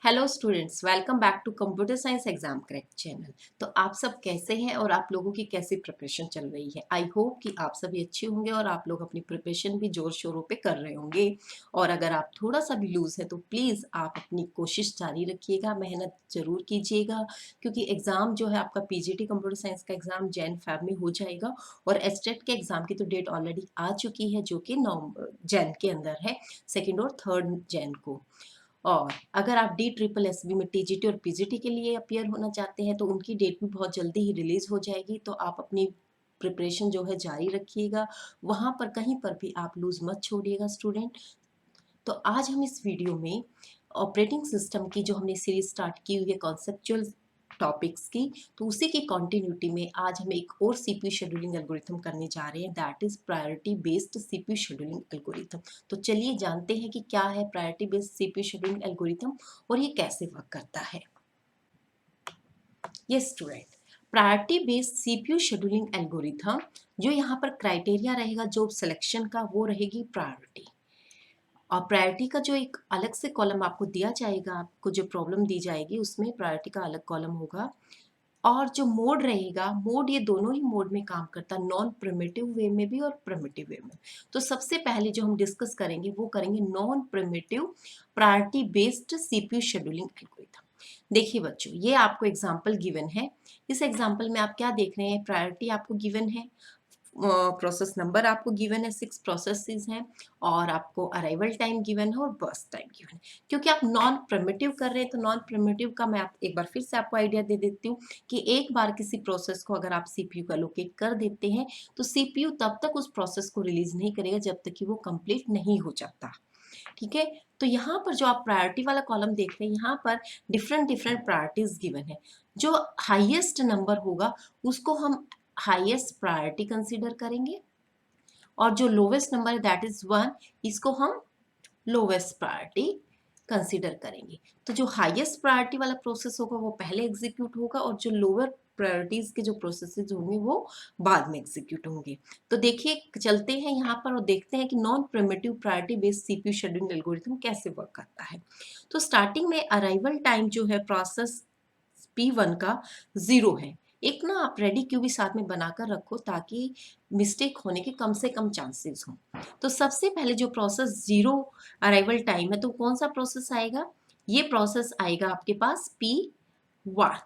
Hello students, welcome back to computer science exam correct channel. तो आप सब कैसे हैं और आप लोगों की कैसी प्रिपरेशन चल रही है। आई होप कि आप सभी अच्छे होंगे और आप लोग अपनी प्रिपरेशन भी जोर शोरों पे कर रहे होंगे। और अगर आप थोड़ा सा भी लूज है तो प्लीज़ आप अपनी कोशिश जारी रखिएगा, मेहनत जरूर कीजिएगा, क्योंकि एग्ज़ाम जो है आपका पीजीटी कंप्यूटर साइंस का एग्ज़ाम जैन फैब में हो जाएगा। और एस्टेट के एग्ज़ाम की तो डेट ऑलरेडी आ चुकी है, जो कि नवंबर जैन के अंदर है, 2 और 3 जैन को। और अगर आप डी ट्रिपल एस बी में टीजीटी और पीजीटी के लिए अपियर होना चाहते हैं तो उनकी डेट भी बहुत जल्दी ही रिलीज हो जाएगी। तो आप अपनी प्रिपरेशन जो है जारी रखिएगा, वहाँ पर कहीं पर भी आप लूज मत छोड़िएगा स्टूडेंट। तो आज हम इस वीडियो में ऑपरेटिंग सिस्टम की जो हमने सीरीज स्टार्ट की हुई है कॉन्सेप्चुअल टॉपिक्स की, तो उसी की कंटिन्यूटी में आज हम एक और सीपीयू शेड्यूलिंग एल्गोरिथम करने जा रहे हैं, that is priority based CPU scheduling algorithm. तो चलिए जानते हैं कि क्या है priority based CPU scheduling algorithm और ये कैसे वर्क करता है। ये student, priority based CPU scheduling algorithm, जो यहाँ पर क्राइटेरिया रहेगा जो सिलेक्शन का, वो रहेगी प्रायोरिटी। और प्रायोरिटी का जो एक अलग से कॉलम आपको दिया जाएगा, आपको जो प्रॉब्लम दी जाएगी उसमें प्रायोरिटी का अलग कॉलम होगा। और जो मोड रहेगा, मोड, ये दोनों ही मोड में काम करता है, नॉन प्रिमिटिव वे में भी और प्रिमिटिव वे में। तो सबसे पहले जो हम डिस्कस करेंगे वो करेंगे non primitive priority based CPU scheduling algorithm. देखिए बच्चों, ये आपको एग्जांपल गिवन है। इस एग्जांपल में आप क्या देख रहे हैं, प्रायोरिटी आपको गिवन है, प्रोसेस नंबर आपको गिवन है, 6 प्रोसेसेस हैं, और आपको अराइवल टाइम गिवन है और बर्स्ट टाइम गिवन है। क्योंकि आप नॉन प्रिमिटिव कर रहे हैं तो नॉन प्रिमिटिव का मैं आप एक बार फिर से आपको आइडिया दे देती हूँ कि एक बार किसी प्रोसेस को अगर आप सीपीयू का लोकेट कर देते हैं तो सीपीयू तब तक उस प्रोसेस को रिलीज नहीं करेगा जब तक कि वो कंप्लीट नहीं हो जाता। ठीक है। तो यहाँ पर जो आप प्रायोरिटी वाला कॉलम देख रहे हैं, यहाँ पर डिफरेंट डिफरेंट प्रायोरिटीज गिवन है। जो हाईएस्ट नंबर होगा उसको हम हाईएस्ट प्रायोरिटी कंसीडर करेंगे, और जो लोवेस्ट नंबर है दैट इज 1, इसको हम लोवेस्ट प्रायोरिटी कंसीडर करेंगे। तो जो हाईएस्ट प्रायोरिटी वाला प्रोसेस होगा वो पहले एग्जीक्यूट होगा, और जो लोअर प्रायोरिटीज के जो प्रोसेसेस होंगे वो बाद में एग्जीक्यूट होंगे। तो देखिए, चलते हैं यहाँ पर और देखते हैं कि non primitive priority based CPU scheduling algorithm कैसे वर्क करता है। तो स्टार्टिंग में अराइवल टाइम जो है प्रोसेस P1 का 0 है। एक ना आप रेडी क्यू भी साथ में बनाकर रखो ताकि मिस्टेक होने के कम से कम चांसेस हों। तो सबसे पहले जो प्रोसेस 0 अराइवल टाइम है, तो कौन सा प्रोसेस आएगा, ये प्रोसेस आएगा आपके पास P1।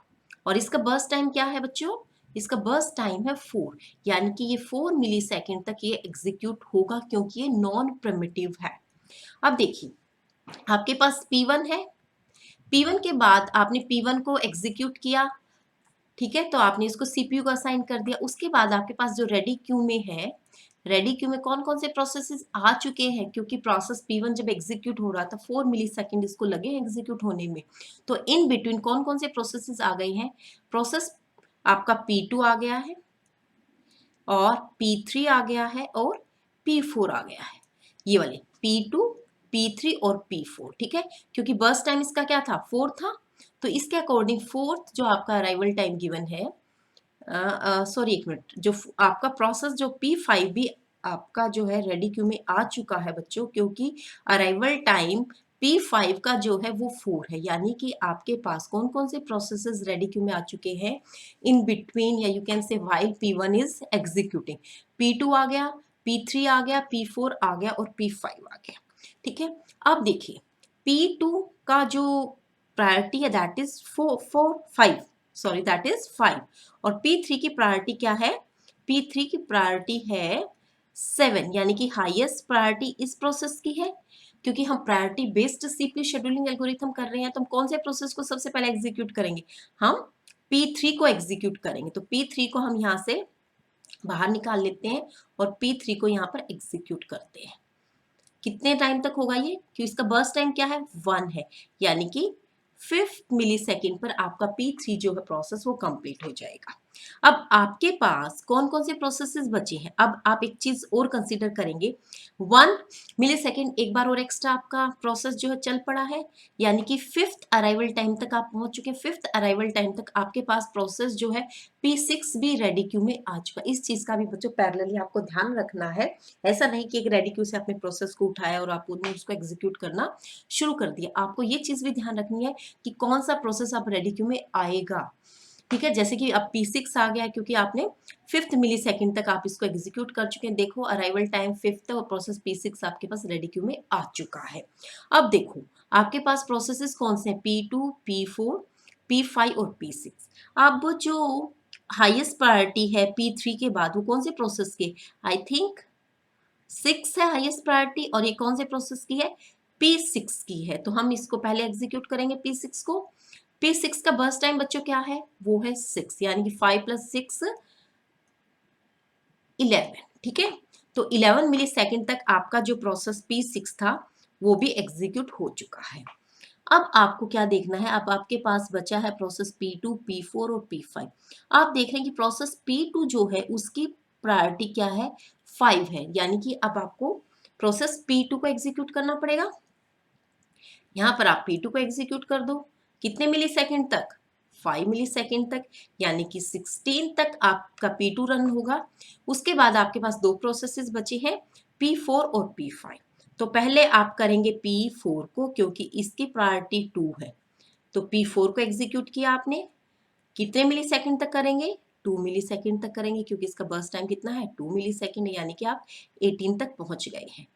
और इसका बर्स्ट टाइम क्या है बच्चों, इसका बर्स्ट टाइम है 4, यानी कि ये 4 मिली सेकेंड तक ये एग्जीक्यूट होगा क्योंकि ये नॉन प्रिमिटिव है। अब देखिए, आपके पास P1 है, P1 के बाद आपने P1 को एग्जीक्यूट किया, ठीक है, तो आपने इसको सीपीयू को असाइन कर दिया। उसके बाद आपके पास जो रेडी क्यू में है, रेडी क्यू में कौन कौन से प्रोसेसेस आ चुके हैं, क्योंकि प्रोसेस P1 जब एग्जीक्यूट हो रहा था 4 मिली सेकेंड इसको लगे एग्जीक्यूट होने में। तो इन बिटवीन कौन कौन से प्रोसेसेस आ गए हैं, प्रोसेस आपका P2 आ गया है, और P3 आ गया है, और P4 आ गया है। ये वाले P2, P3 और P4, ठीक है, क्योंकि बर्स्ट टाइम इसका क्या था, 4 था। तो इसके अकॉर्डिंग फोर्थ जो आपका अराइवल टाइम गिवन है, सॉरी एक मिनट, जो आपका प्रोसेस जो P5 भी आपका जो है रेडी क्यू में आ चुका है बच्चों, क्योंकि अराइवल टाइम P5 का जो है वो 4 है, यानी कि आपके पास कौन कौन से प्रोसेसेस रेडी क्यू में आ चुके हैं इन बिटवीन, या you can say while P1 is executing. P2 आ गया, P3 आ गया, P4 आ गया और P5 आ गया। ठीक है। अब देखिए, P2 का जो प्रायोरिटी है that is 5, sorry that is 5, और P3 की प्रायोरिटी क्या है, P3 की प्रायोरिटी है 7, यानी कि हाईएस्ट प्रायोरिटी इस प्रोसेस की है। क्योंकि हम priority based CPU scheduling algorithm कर रहे हैं तो हम कौन से प्रोसेस को सबसे पहले एग्जीक्यूट करेंगे, हम P3 को एग्जीक्यूट करेंगे। तो P3 को हम यहाँ से बाहर निकाल लेते हैं और P3 को यहाँ पर एग्जीक्यूट करते हैं। कितने टाइम तक होगा ये, क्योंकि इसका बर्स्ट टाइम क्या है, 1 है, यानी कि 5 मिली सेकेंड पर आपका P3 जो है प्रोसेस वो कंप्लीट हो जाएगा। अब आपके पास कौन कौन से प्रोसेसेस बचे हैं, अब आप एक चीज और कंसीडर करेंगे, 1 मिली सेकेंड एक बार और एक्स्ट्रा आपका प्रोसेस जो है चल पड़ा है, यानी कि फिफ्थ अराइवल टाइम तक आप पहुंच चुके हैं। फिफ्थ अराइवल टाइम तक आपके पास प्रोसेस जो है P6 भी रेडी क्यू में आ चुका है। इस चीज का भी बच्चों पैरेलली आपको ध्यान रखना है। ऐसा नहीं कि एक रेडी क्यू से आपने प्रोसेस को उठाया और आपने उसको एग्जीक्यूट करना शुरू कर दिया। आपको ये चीज भी ध्यान रखनी है कि कौन सा प्रोसेस अब रेडी क्यू में आएगा। ठीक है, जैसे कि अब P6 आ गया है क्योंकि आपने फिफ्थ मिली सेकेंड तक आप इसको एग्जीक्यूट कर चुके हैं। देखो अराइवल टाइम फिफ्थ और प्रोसेस P6 आपके पास रेडी क्यू में आ चुका है। अब देखो आपके पास प्रोसेसेस कौन से हैं, P2, P4, P5 और P6। अब जो हाईएस्ट प्रायोरिटी है P3 के बाद वो कौन से प्रोसेस के, आई थिंक 6 है हाईएस्ट प्रायोरिटी, और ये कौन से प्रोसेस की है, P6 की है। तो हम इसको पहले एग्जीक्यूट करेंगे P6 को। P6 का बर्स्ट टाइम बच्चों क्या है, वो है 6, यानी कि 5 + 6 11। ठीक है, तो 11 मिली सेकेंड तक आपका जो प्रोसेस P6 था वो भी एग्जीक्यूट हो चुका है। अब आपको क्या देखना है, अब आपके पास बचा है प्रोसेस P2, P4 और P5। आप देख रहे हैं कि प्रोसेस P2 जो है उसकी प्रायोरिटी क्या है, 5 है, यानी कि अब आपको प्रोसेस P2 को एग्जीक्यूट करना पड़ेगा। यहाँ पर आप P2 को एग्जीक्यूट कर दो, कितने मिली सेकेंड तक, 5 मिली सेकेंड तक, यानी कि 16 तक आपका P2 रन होगा। उसके बाद आपके पास दो प्रोसेसेस बचे हैं, P4 और P5। तो पहले आप करेंगे P4 को क्योंकि इसकी प्रायोरिटी 2 है। तो P4 को एग्जीक्यूट किया आपने, कितने मिली सेकेंड तक करेंगे, 2 मिली सेकेंड तक करेंगे क्योंकि इसका बर्स्ट टाइम कितना है, 2 मिली सेकेंड, यानी कि आप 18 तक पहुंच गए हैं।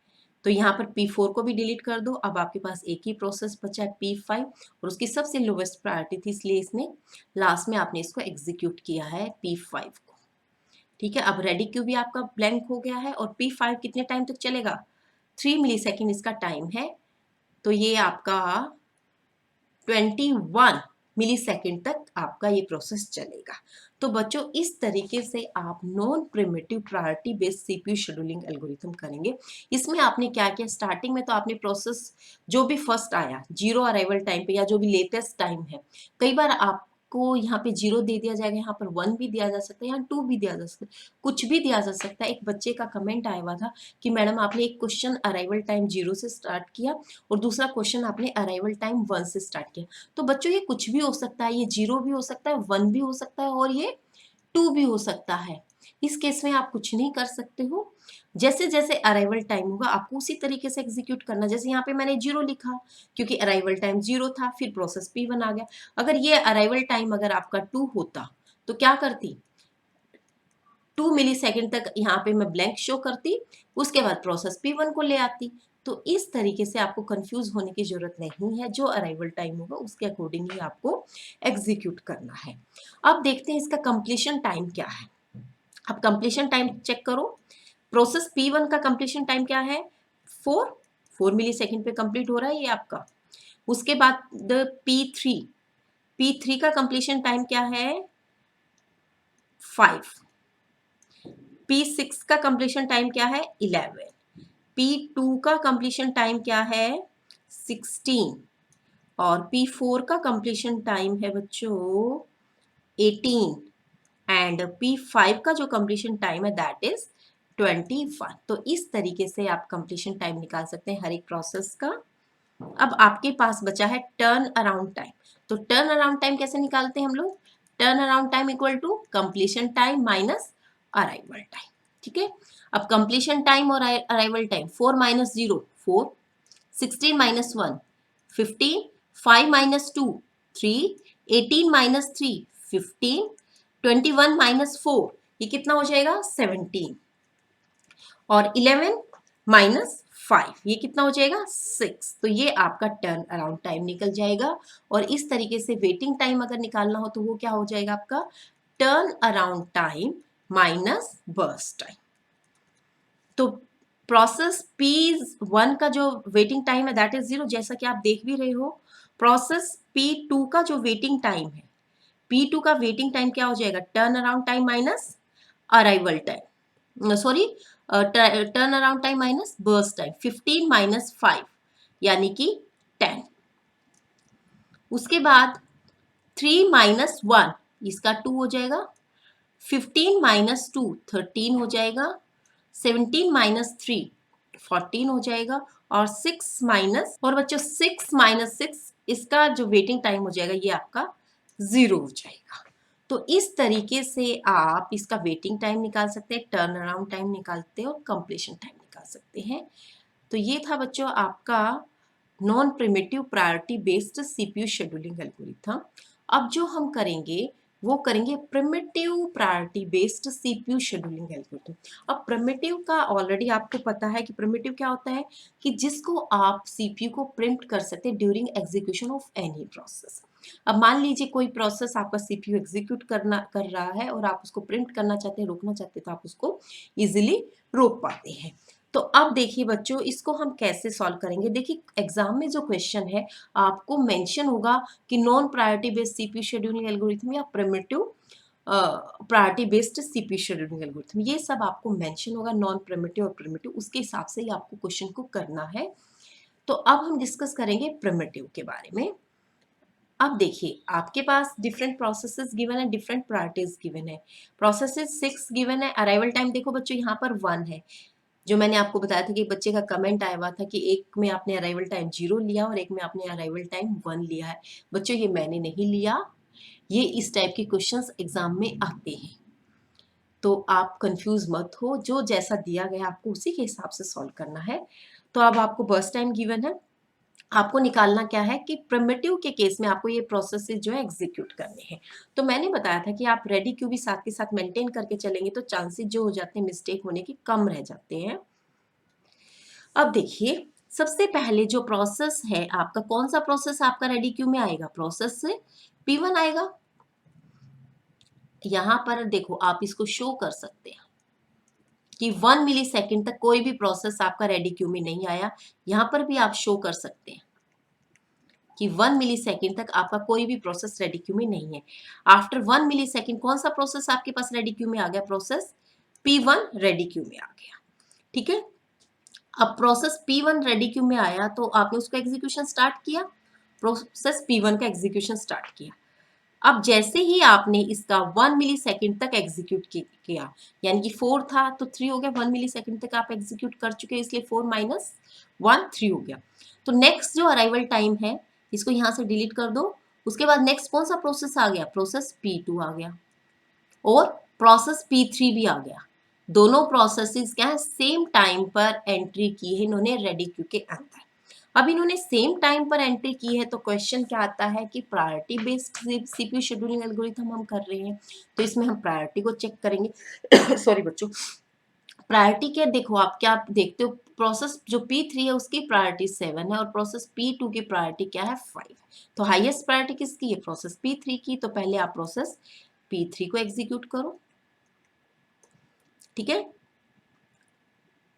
तो यहाँ पर P4 को भी डिलीट कर दो। अब आपके पास एक ही प्रोसेस बचा है P5 और उसकी सबसे लोवेस्ट प्रायोरिटी थी, इसलिए इसने लास्ट में आपने इसको एग्जीक्यूट किया है P5 को। ठीक है, अब रेडी क्यू भी आपका ब्लैंक हो गया है और P5 कितने टाइम तक चलेगा, 3 मिली सेकेंड इसका टाइम है। तो ये आपका 21 मिली सेकेंड तक आपका ये प्रोसेस चलेगा। तो बच्चों इस तरीके से आप non primitive priority based CPU scheduling algorithm करेंगे। इसमें आपने क्या किया, स्टार्टिंग में तो आपने प्रोसेस जो भी फर्स्ट आया जीरो अराइवल टाइम पे या जो भी लेटेस्ट टाइम है, कई बार आपको यहाँ पे 0 दे दिया जाएगा, यहाँ पर 1 भी दिया जा सकता है, यहाँ 2 भी दिया जा सकता है, कुछ भी दिया जा सकता है। एक बच्चे का कमेंट आया हुआ था कि मैडम आपने एक क्वेश्चन अराइवल टाइम 0 से स्टार्ट किया और दूसरा क्वेश्चन आपने अराइवल टाइम 1 से स्टार्ट किया। तो बच्चों ये कुछ भी हो सकता है, ये 0 भी हो सकता है, 1 भी हो सकता है और ये 2 भी हो सकता है। इस केस में आप कुछ नहीं कर सकते हो। जैसे जैसे अराइवल टाइम होगा आपको उसी तरीके से एग्जीक्यूट करना। जैसे यहाँ पे मैंने 0 लिखा क्योंकि अराइवल टाइम 0 था, फिर प्रोसेस P1 आ गया। अगर ये अराइवल टाइम अगर आपका 2 होता तो क्या करती, 2 मिली सेकेंड तक यहाँ पे मैं ब्लैंक शो करती, उसके बाद प्रोसेस P1 को ले आती। तो इस तरीके से आपको कंफ्यूज होने की जरूरत नहीं है, जो अराइवल टाइम होगा उसके अकॉर्डिंग ही आपको एग्जीक्यूट करना है। अब देखते हैं इसका कंप्लीशन टाइम क्या है। अब कंप्लीशन टाइम चेक करो, प्रोसेस P1 का कंप्लीशन टाइम क्या है, 4 मिली सेकेंड पे कंप्लीट हो रहा है ये आपका। उसके बाद P3 का कंप्लीशन टाइम क्या है, 5। P6 का कंप्लीशन टाइम क्या है, 11। P2 का कंप्लीशन टाइम क्या है, 16। और P4 का कंप्लीशन टाइम है बच्चों 18। एंड P5 का जो कंप्लीशन टाइम है दैट इज 21। तो इस तरीके से आप कंप्लीशन टाइम निकाल सकते हैं हर एक प्रोसेस का। अब आपके पास बचा है टर्न अराउंड टाइम। तो टर्न अराउंड टाइम कैसे निकालते हैं हम लोग, turn around time equal to completion time minus arrival time. ठीक है, अब कंप्लीशन टाइम और अराइवल टाइम, 4 - 0 4, 16 - 1 15, 5 - 2 3, 18 - 3 15, 21 - 4 ये कितना हो जाएगा 17, और 11 - 5 ये कितना हो जाएगा 6। तो ये आपका टर्न अराउंड टाइम निकल जाएगा। और इस तरीके से वेटिंग टाइम अगर निकालना हो तो वो क्या हो जाएगा आपका, turn around time minus burst time. तो प्रोसेस P1 का जो वेटिंग टाइम है दैट इज 0, जैसा कि आप देख भी रहे हो। प्रोसेस P2 का जो वेटिंग टाइम है, P2 का वेटिंग टाइम क्या हो जाएगा, turn around time minus arrival time, sorry turn around time minus burst time, 15 - 5 यानी कि 10। उसके बाद 3 - 1 इसका 2 हो जाएगा, 15 माइनस 2 13 हो जाएगा, 17 माइनस 3 14 हो जाएगा, और 6 माइनस, और बच्चों 6 माइनस 6 इसका जो वेटिंग टाइम हो जाएगा ये आपका 0 हो जाएगा। तो इस तरीके से आप इसका वेटिंग टाइम निकाल सकते हैं, टर्न अराउंड टाइम निकालते हैं और कंप्लीशन टाइम निकाल सकते हैं। तो ये था बच्चों आपका non primitive priority based CPU scheduling algorithm. अब जो हम करेंगे वो करेंगे primitive priority based CPU scheduling algorithm. अब प्रिमिटिव का ऑलरेडी आपको पता है कि प्रिमिटिव क्या होता है, कि जिसको आप सीपीयू को प्रिम्प्ट कर सकते हैं during execution of any process. अब मान लीजिए कोई प्रोसेस आपका सीपीयू एग्जीक्यूट कर रहा है और आप उसको प्रिंट करना चाहते हैं, रोकना चाहते हैं, तो आप उसको इजिली रोक पाते हैं। तो अब देखिए बच्चों, इसको हम कैसे सॉल्व करेंगे। देखिए एग्जाम में जो क्वेश्चन है आपको मेंशन होगा कि non priority based CPU scheduling algorithm या primitive priority based CPU scheduling algorithm, ये सब आपको मेंशन होगा, नॉन प्रिमिटिव और प्रिमिटिव, उसके हिसाब से ही आपको क्वेश्चन को करना है। तो अब हम डिस्कस करेंगे प्रिमिटिव के बारे में। अब देखिए आपके पास डिफरेंट प्रोसेसेस गिवन है, डिफरेंट प्रायोरिटीज गिवन है। प्रोसेसेस 6 गिवन है, अराइवल टाइम देखो बच्चों यहाँ पर 1 है। जो मैंने आपको बताया था कि एक बच्चे का कमेंट आया हुआ था कि एक में आपने अराइवल टाइम 0 लिया और एक में आपने अराइवल टाइम 1 लिया है। बच्चों ये मैंने नहीं लिया, ये इस टाइप के क्वेश्चंस एग्जाम में आते हैं, तो आप कंफ्यूज मत हो, जो जैसा दिया गया आपको उसी के हिसाब से सॉल्व करना है। तो अब आपको बर्स्ट टाइम गिवन है, आपको निकालना क्या है कि प्रिमिटिव के केस में आपको ये प्रोसेसेस जो है एग्जीक्यूट करने हैं। तो मैंने बताया था कि आप रेडी क्यू भी साथ के साथ मेंटेन करके चलेंगे तो चांसेस जो हो जाते हैं मिस्टेक होने के कम रह जाते हैं। अब देखिए सबसे पहले जो प्रोसेस है आपका, कौन सा प्रोसेस आपका रेडी क्यू में आएगा, प्रोसेस से P1 आएगा। यहां पर देखो आप इसको शो कर सकते हैं कि 1 मिली सेकेंड तक कोई भी प्रोसेस आपका रेडी क्यू में नहीं आया। यहां पर भी आप शो कर सकते हैं कि 1 मिली सेकेंड तक आपका कोई भी प्रोसेस रेडी क्यू में नहीं है। आफ्टर 1 मिली सेकेंड कौन सा प्रोसेस आपके पास रेडी क्यू में आ गया, प्रोसेस P1 रेडी क्यू में आ गया। ठीक है, अब प्रोसेस P1 रेडी क्यू में आया तो आपने उसका एग्जीक्यूशन स्टार्ट किया, प्रोसेस P1 का एग्जीक्यूशन स्टार्ट किया। अब जैसे ही आपने इसका 1 मिली सेकेंड तक एग्जीक्यूट किया, यानी कि 4 था तो 3 हो गया, 1 मिली सेकेंड तक आप एग्जीक्यूट कर चुके हैं, इसलिए 4 माइनस 1 3 हो गया। तो नेक्स्ट जो अराइवल टाइम है इसको यहां से डिलीट कर दो। उसके बाद नेक्स्ट कौन सा प्रोसेस आ गया, प्रोसेस P2 आ गया और प्रोसेस P3 भी आ गया। दोनों प्रोसेसेस क्या है, सेम टाइम पर एंट्री की है इन्होंने रेडी क्यू के अंदर। अब इन्होंने सेम टाइम पर एंट्री की है तो क्वेश्चन क्या आता है कि priority based CPU scheduling algorithm हम कर रहे हैं, तो इसमें हम प्रायोरिटी को चेक करेंगे। सॉरी बच्चों, प्रायोरिटी क्या देखो आप क्या देखते हो, प्रोसेस जो P3 है उसकी प्रायोरिटी 7 है और प्रोसेस P2 की प्रायोरिटी क्या है, 5। तो हाईएस्ट प्रायोरिटी किसकी है, प्रोसेस P3 की। तो पहले आप प्रोसेस P3 को एग्जीक्यूट करो। ठीक है,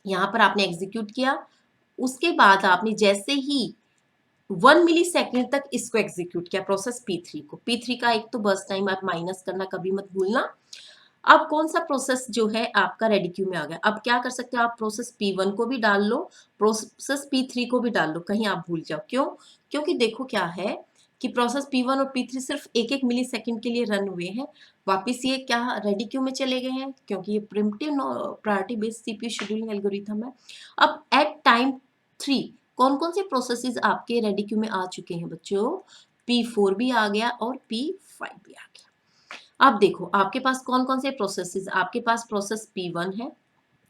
यहां पर आपने एग्जीक्यूट किया, उसके बाद आपने जैसे ही 1 मिली सेकेंड तक इसको एग्जीक्यूट किया प्रोसेस P3 को। P3 का एक तो बर्स्ट टाइम आप माइनस करना कभी मत भूलना। अब कौन सा प्रोसेस जो है आपका रेडी क्यू में आ गया, अब क्या कर सकते हो आप, प्रोसेस P1 को भी डाल लो, प्रोसेस P3 को भी डाल लो, कहीं आप भूल जाओ। क्यों, क्योंकि देखो क्या है कि प्रोसेस P1 और P3 सिर्फ एक एक मिली सेकेंड के लिए रन हुए हैं, वापिस ये क्या रेडी क्यू में चले गए हैं, क्योंकि ये primitive priority based CPU scheduling algorithm है। अब एट टाइम 3 कौन कौन से प्रोसेसेस आपके रेडी क्यू में आ चुके हैं बच्चों, P4 भी आ गया और P5 भी आ गया। अब देखो आपके पास कौन कौन से प्रोसेसेस, आपके पास प्रोसेस P1 है,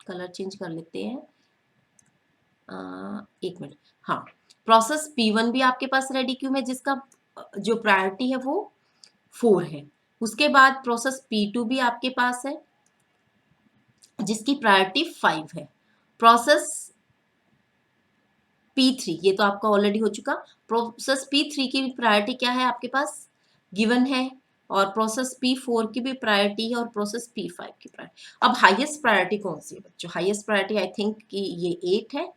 कलर चेंज कर लेते हैं, एक मिनट, हाँ, प्रोसेस P1 भी आपके पास रेडी क्यू में जिसका जो प्रायोरिटी है वो 4 है। उसके बाद प्रोसेस P2 भी आपके पास है जिसकी प्रायोरिटी 5 है। प्रोसेस P3 ये तो आपका ऑलरेडी हो चुका, प्रोसेस P3 की भी प्रायोरिटी क्या है आपके पास गिवन है, और प्रोसेस P4 की भी प्रायोरिटी है और प्रोसेस P5 की प्रायोरिटी। अब हाईएस्ट प्रायोरिटी कौन सी है बच्चों, हाईएस्ट प्रायोरिटी आई थिंक कि ये 8 है।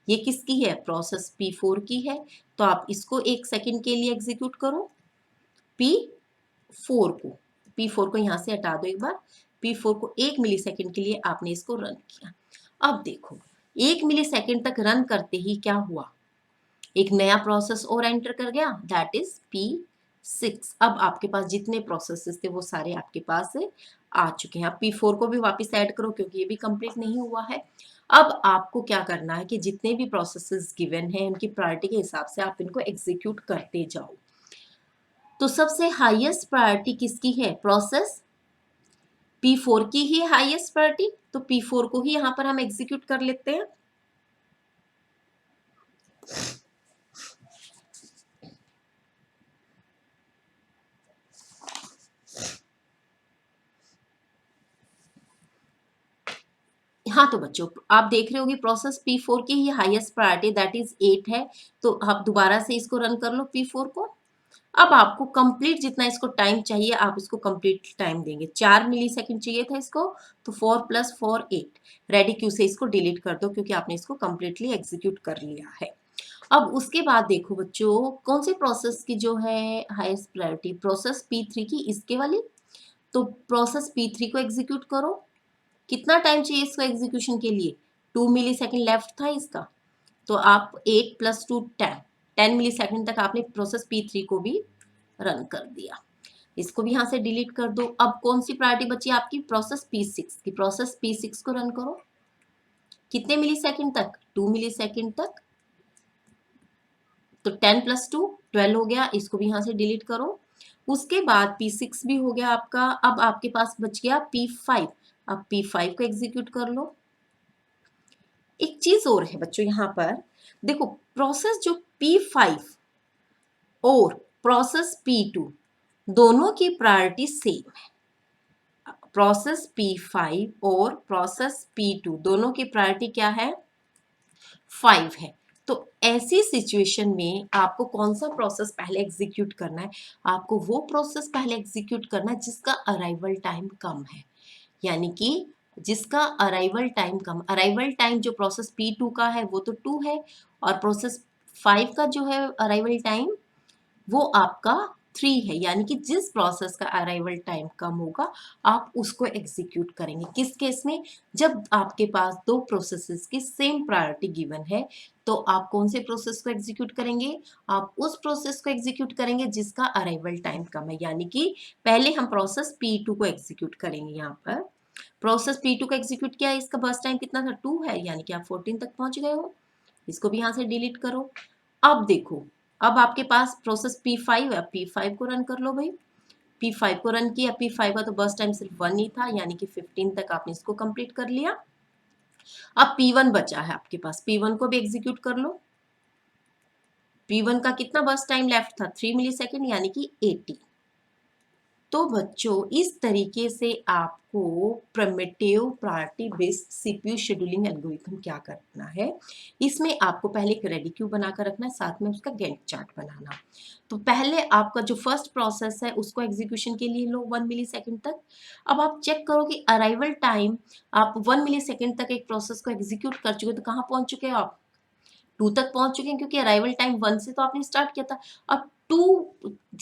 ये किसकी है, प्रोसेस P4 की है। तो आप इसको एक सेकंड के लिए एग्जीक्यूट करो, P4 को, P4 को यहां से हटा दो एक बार, P4 को 1 मिली सेकेंड के लिए आपने इसको रन किया। अब देखो 1 मिली सेकेंड तक रन करते ही क्या हुआ, एक नया प्रोसेस और एंटर कर गया, दैट इज 6। अब आपके पास जितने प्रोसेसेस थे वो सारे आपके पास आ चुके हैं। अब P4 को भी वापस ऐड करो क्योंकि ये भी कंप्लीट नहीं हुआ है। अब आपको क्या करना है कि जितने भी प्रोसेसेस गिवन हैं उनकी प्रायोरिटी के हिसाब से आप इनको एग्जीक्यूट करते जाओ। तो सबसे हाईएस्ट प्रायोरिटी किसकी है? प्रोसेस P4 की ही हाईएस्ट प्रायोरिटी, तो P4 को ही यहाँ पर हम एग्जीक्यूट कर लेते हैं। हाँ तो बच्चों आप देख रहे हो कि प्रोसेस P4 की ही हाईएस्ट प्रायोरिटी दैट इज 8 है, तो आप दोबारा से इसको रन कर लो P4 को। अब आपको कंप्लीट जितना इसको टाइम चाहिए आप इसको कंप्लीट टाइम देंगे। 4 मिली सेकेंड चाहिए था इसको, तो 4 + 4 8। रेडी क्यू से इसको डिलीट कर दो क्योंकि आपने इसको कंप्लीटली एग्जीक्यूट कर लिया है। अब उसके बाद देखो बच्चों कौन सी प्रोसेस की जो है हाईएस्ट प्रायोरिटी, प्रोसेस P3 की, इसके वाली। तो प्रोसेस P3 को एग्जीक्यूट करो। कितना टाइम चाहिए इसको एग्जीक्यूशन के लिए? 2 मिली सेकेंड लेफ्ट था इसका, तो आप 8 + 2 10 मिली सेकेंड तक आपने प्रोसेस P3 को भी रन कर दिया। इसको भी यहाँ से डिलीट कर दो। अब कौन सी प्रायोरिटी बची आपकी? प्रोसेस P6 की। प्रोसेस P6 को रन करो। कितने मिली सेकेंड तक? 2 मिली सेकेंड तक। तो 10 + 2 12 हो गया, इसको भी यहाँ से डिलीट करो। उसके बाद P6 भी हो गया आपका। अब आपके पास बच गया P5। अब P5 को एग्जीक्यूट कर लो। एक चीज और है बच्चों यहाँ पर, देखो प्रोसेस जो P5 और प्रोसेस P2 दोनों की प्रायोरिटी सेम है। प्रोसेस P5 और प्रोसेस P2 दोनों की प्रायोरिटी क्या है? 5 है। तो ऐसी सिचुएशन में आपको कौन सा प्रोसेस पहले एग्जीक्यूट करना है? आपको वो प्रोसेस पहले एग्जीक्यूट करना है जिसका अराइवल टाइम कम है, यानी कि जिसका अराइवल टाइम कम। अराइवल टाइम जो प्रोसेस P2 का है वो तो 2 है, और प्रोसेस 5 का जो है अराइवल टाइम वो आपका 3 है। यानी कि जिस प्रोसेस का अराइवल टाइम कम होगा आप उसको एग्जीक्यूट करेंगे। किस केस में? जब आपके पास दो प्रोसेसेस की सेम प्रायोरिटी गिवन है, तो आप कौन से प्रोसेस को एग्जीक्यूट करेंगे? आप उस प्रोसेस को एग्जीक्यूट करेंगे जिसका अराइवल टाइम कम है। यानी कि पहले हम प्रोसेस P2 को एग्जीक्यूट करेंगे। यहाँ पर प्रोसेस P2 को एग्जीक्यूट किया, इसका बर्स्ट टाइम कितना था? 2 है, यानी कि आप 14 तक पहुंच गए हो। इसको भी यहाँ से डिलीट करो। अब देखो, अब आपके पास प्रोसेस P5 है, P5 को रन कर लो भाई। P5 को रन किया, P5 का तो बर्स्ट टाइम सिर्फ 1 ही था, यानी कि 15 तक आपने इसको कंप्लीट कर लिया। अब P1 बचा है आपके पास, P1 को भी एग्जीक्यूट कर लो। P1 का कितना बर्स्ट टाइम लेफ्ट था? 3 मिली सेकेंड, यानी कि 80। तो बच्चों इस तरीके से आपको primitive priority based CPU scheduling algorithm क्या करना है, इसमें आपको पहले एक रेडी क्यू बनाकर रखना है, साथ में उसका गैंट चार्ट बनाना। तो पहले आपका जो फर्स्ट प्रोसेस है उसको एग्जीक्यूशन के लिए लो 1 मिली सेकेंड तक। अब आप चेक करो कि अराइवल टाइम आप 1 मिली सेकेंड तक एक प्रोसेस को एग्जीक्यूट कर चुके, तो कहाँ पहुंच चुके हो आप? 2 तक पहुंच चुके हैं, क्योंकि अराइवल टाइम 1 से तो आपने स्टार्ट किया था। अब 2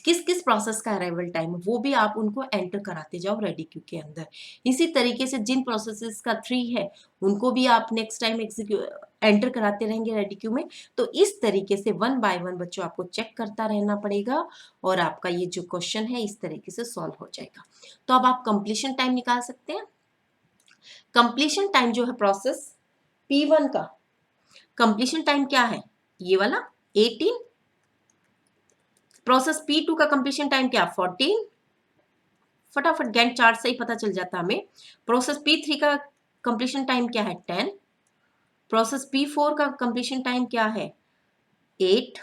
किस किस प्रोसेस का अराइवल टाइम है वो भी आप उनको एंटर कराते जाओ रेडी क्यू के अंदर। इसी तरीके से जिन प्रोसेसेस का 3 है उनको भी आप नेक्स्ट टाइम एंटर कराते रहेंगे रेडी क्यू में। तो इस तरीके से 1 बाय 1 बच्चों आपको चेक करता रहना पड़ेगा, और आपका ये जो क्वेश्चन है इस तरीके से सॉल्व हो जाएगा। तो अब आप कंप्लीशन टाइम निकाल सकते हैं। कंप्लीशन टाइम जो है प्रोसेस P1 का कंप्लीशन टाइम क्या है? ये वाला 18। प्रोसेस P2 का कंप्लीशन टाइम क्या? 14। फटाफट गैंट चार्ट से ही पता चल जाता हमें। प्रोसेस P3 का कंप्लीशन टाइम क्या है? 10। प्रोसेस P4 का कंप्लीशन टाइम क्या है? 8।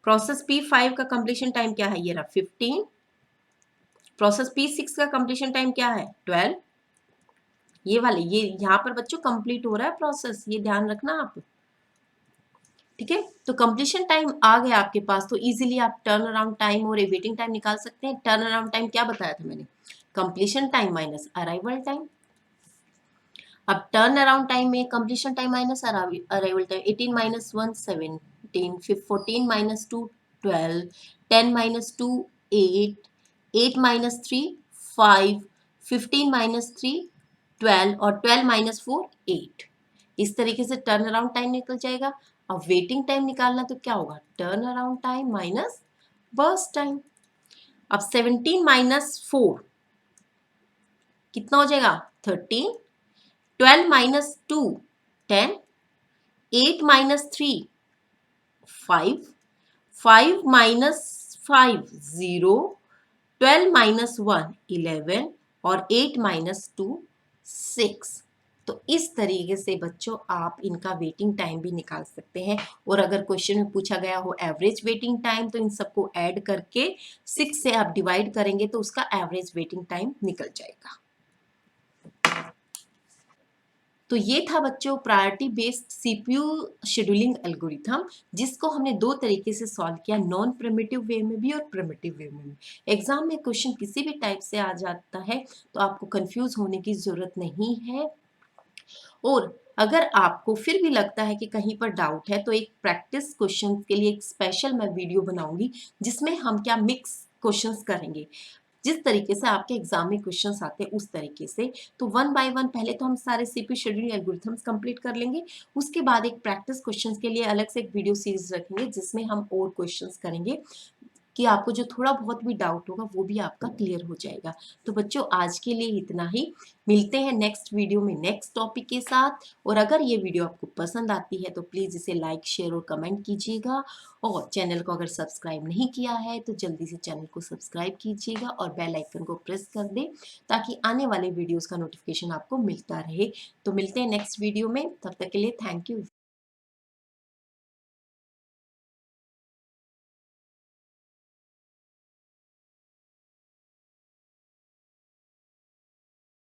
प्रोसेस P5 का कंप्लीशन टाइम क्या है? ये रहा 15। प्रोसेस P6 का कंप्लीशन टाइम क्या है? 12। ये वाले, ये यहाँ पर बच्चों कंप्लीट हो रहा है प्रोसेस, ये ध्यान रखना आप। ठीक है, तो कंप्लीशन टाइम आ गया आपके पास, तो इजीली आप टर्न अराउंड टाइम और वेटिंग टाइम निकाल सकते हैं। टर्न अराउंड टाइम क्या बताया था मैंने? Completion time minus arrival time. अब टर्न अराउंड टाइम में completion time minus arrival time, 18 - 1 17, 14 - 2 12, 10 - 2 8, 8 - 3 5, 15 - 3 12, और 12 - 4 8। इस तरीके से टर्न अराउंड टाइम निकल जाएगा। अब वेटिंग टाइम निकालना तो क्या होगा? Turn around time minus burst time. अब 17 माइनस 4 कितना हो जाएगा? 13। 12 माइनस 2 10। 8 माइनस 3 5। 5 माइनस 5 0। 12 माइनस 1 11 और 8 माइनस 2 6। तो इस तरीके से बच्चों आप इनका वेटिंग टाइम भी निकाल सकते हैं। और अगर क्वेश्चन में पूछा गया हो एवरेज वेटिंग टाइम, तो इन सबको ऐड करके 6 से आप डिवाइड करेंगे तो उसका एवरेज वेटिंग टाइम निकल जाएगा। तो ये था बच्चों priority based CPU scheduling algorithm, जिसको हमने दो तरीके से सॉल्व किया, नॉन प्रिमिटिव वे में भी और प्रिमिटिव वे में भी। एग्जाम में क्वेश्चन किसी भी टाइप से आ जाता है तो आपको कंफ्यूज होने की जरूरत नहीं है। और अगर आपको फिर भी लगता है कि कहीं पर डाउट है तो एक प्रैक्टिस क्वेश्चन के लिए एक स्पेशल मैं वीडियो बनाऊंगी, जिसमें हम क्या मिक्स क्वेश्चंस करेंगे, जिस तरीके से आपके एग्जाम में क्वेश्चंस आते हैं उस तरीके से। तो वन बाय वन पहले तो हम सारे सीपीयू शेड्यूलिंग एल्गोरिथम्स कंप्लीट कर लेंगे, उसके बाद एक प्रैक्टिस क्वेश्चंस के लिए अलग से एक वीडियो सीरीज रखेंगे जिसमें हम और क्वेश्चंस करेंगे कि आपको जो थोड़ा बहुत भी डाउट होगा वो भी आपका क्लियर हो जाएगा। तो बच्चों आज के लिए इतना ही, मिलते हैं नेक्स्ट वीडियो में नेक्स्ट टॉपिक के साथ। और अगर ये वीडियो आपको पसंद आती है तो प्लीज़ इसे लाइक शेयर और कमेंट कीजिएगा, और चैनल को अगर सब्सक्राइब नहीं किया है तो जल्दी से चैनल को सब्सक्राइब कीजिएगा और बेल आइकन को प्रेस कर दें, ताकि आने वाले वीडियोस का नोटिफिकेशन आपको मिलता रहे। तो मिलते हैं नेक्स्ट वीडियो में, तब तक के लिए थैंक यू।